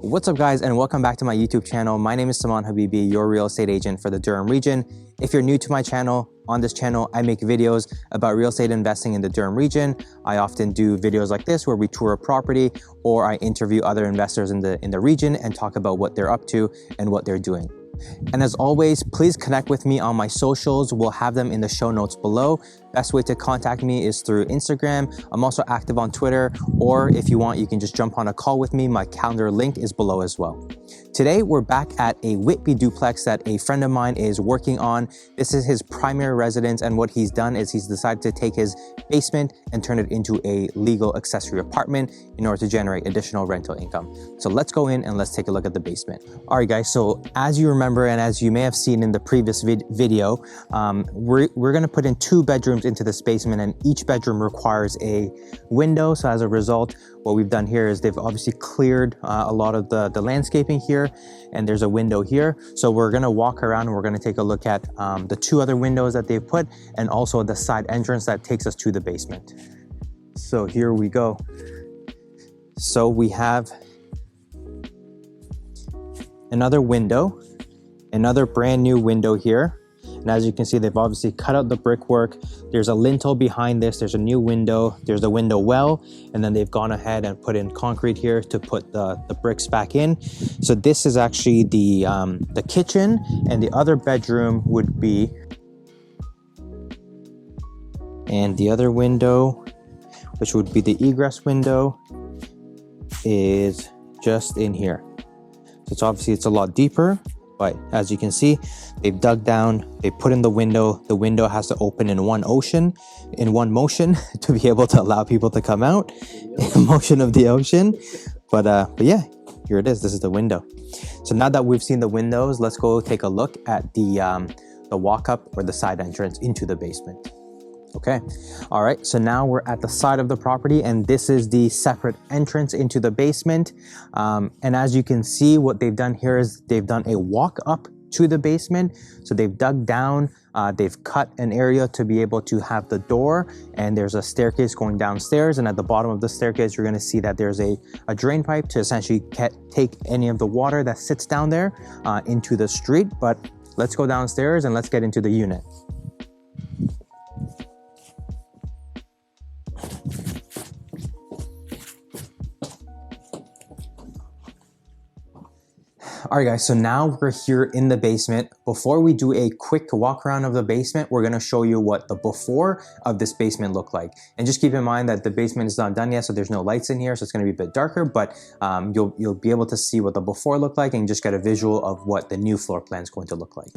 What's up guys, and welcome back to my YouTube channel. My name is Saman Habibi, your real estate agent for the Durham region. If you're new to my channel, on this channel I make videos about real estate investing in the Durham region. I often do videos like this where we tour a property, or I interview other investors in the region and talk about what they're up to and what they're doing. And as always, please connect with me on my socials. We'll have them in the show notes below. Best way to contact me is through Instagram. I'm also active on Twitter, or if you want, you can just jump on a call with me. My calendar link is below as well. Today, we're back at a Whitby duplex that a friend of mine is working on. This is his primary residence, and what he's done is he's decided to take his basement and turn it into a legal accessory apartment in order to generate additional rental income. So let's go in and let's take a look at the basement. All right, guys, so as you remember, and as you may have seen in the previous video, we're gonna put in 2 bedrooms into this basement, and each bedroom requires a window. So as a result, what we've done here is they've obviously cleared a lot of the landscaping here, and there's a window here. So we're gonna walk around and we're gonna take a look at the 2 other windows that they've put, and also the side entrance that takes us to the basement. So here we go. So we have another window, another brand new window here. And as you can see, they've obviously cut out the brickwork. There's a lintel behind this. There's a new window. There's a window well, and then they've gone ahead and put in concrete here to put the bricks back in. So this is actually the kitchen, and the other bedroom would be, and the other window, which would be the egress window, is just in here. So it's obviously it's a lot deeper. But as you can see, they've dug down, they put in the window. The window has to open in one motion to be able to allow people to come out. Motion of the ocean. But yeah, here it is. This is the window. So now that we've seen the windows, let's go take a look at the walk-up or the side entrance into the basement. Okay, all right, so now we're at the side of the property, and this is the separate entrance into the basement. And as you can see, what they've done here is they've done a walk up to the basement. So they've dug down, they've cut an area to be able to have the door, and there's a staircase going downstairs. And at the bottom of the staircase, you're gonna see that there's a drain pipe to essentially take any of the water that sits down there into the street. But let's go downstairs and let's get into the unit. All right guys, so now we're here in the basement. Before we do a quick walk around of the basement, we're gonna show you what the before of this basement looked like. And just keep in mind that the basement is not done yet, so there's no lights in here, so it's gonna be a bit darker, but you'll be able to see what the before looked like and just get a visual of what the new floor plan is going to look like.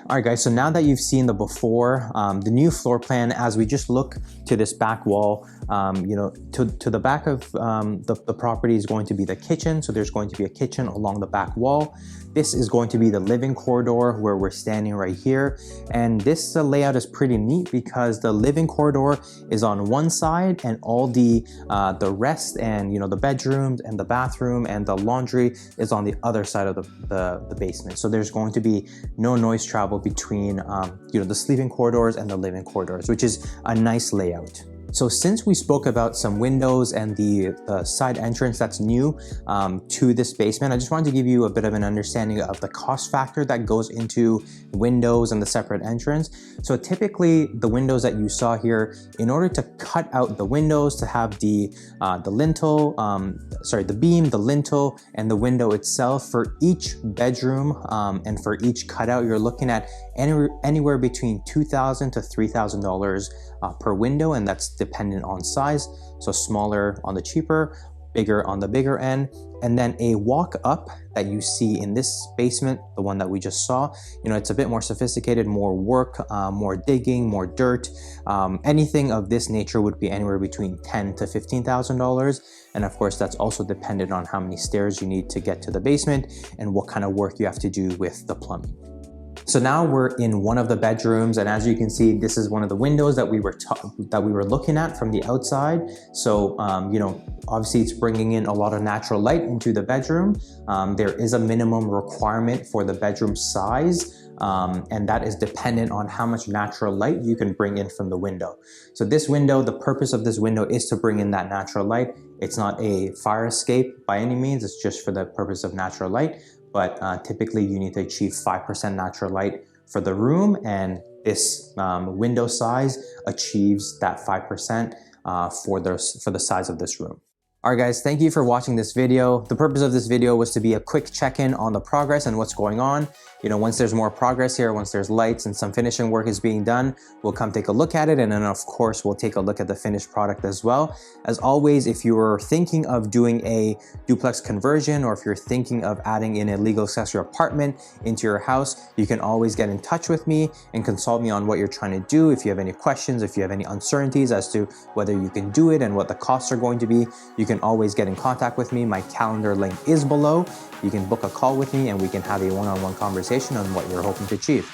All right guys, so now that you've seen the before, the new floor plan, as we just look to this back wall, you know, to the back of the property is going to be the kitchen. So there's going to be a kitchen along the back wall. This is going to be the living corridor where we're standing right here. And this layout is pretty neat because the living corridor is on one side, and all the rest and, you know, the bedrooms and the bathroom and the laundry is on the other side of the basement. So there's going to be no noise travel between you know, the sleeping corridors and the living corridors, which is a nice layout. So since we spoke about some windows and the side entrance that's new to this basement, I just wanted to give you a bit of an understanding of the cost factor that goes into windows and the separate entrance. So typically the windows that you saw here, in order to cut out the windows to have the lintel, the beam, the lintel, and the window itself, for each bedroom and for each cutout, you're looking at anywhere between $2,000 to $3,000 per window, and that's dependent on size. So smaller on the cheaper, bigger on the bigger end. And then a walk up that you see in this basement, the one that we just saw, it's a bit more sophisticated, more work, more digging, more dirt. Anything of this nature would be anywhere between $10,000 to $15,000. And of course, that's also dependent on how many stairs you need to get to the basement and what kind of work you have to do with the plumbing. So now we're in one of the bedrooms, and as you can see, this is one of the windows that we were looking at from the outside. So obviously it's bringing in a lot of natural light into the bedroom. There is a minimum requirement for the bedroom size, and that is dependent on how much natural light you can bring in from the window. So this window, the purpose of this window is to bring in that natural light. It's not a fire escape by any means, it's just for the purpose of natural light. But typically you need to achieve 5% natural light for the room, and this window size achieves that 5% for the size of this room. All right guys, thank you for watching this video. The purpose of this video was to be a quick check-in on the progress and what's going on. Once there's more progress here, once there's lights and some finishing work is being done, we'll come take a look at it, and then of course we'll take a look at the finished product as well. As always, if you are thinking of doing a duplex conversion, or if you're thinking of adding in a legal accessory apartment into your house, you can always get in touch with me and consult me on what you're trying to do. If you have any questions, if you have any uncertainties as to whether you can do it and what the costs are going to be, you can always get in contact with me. My calendar link is below. You can book a call with me and we can have a one-on-one conversation on what you're hoping to achieve.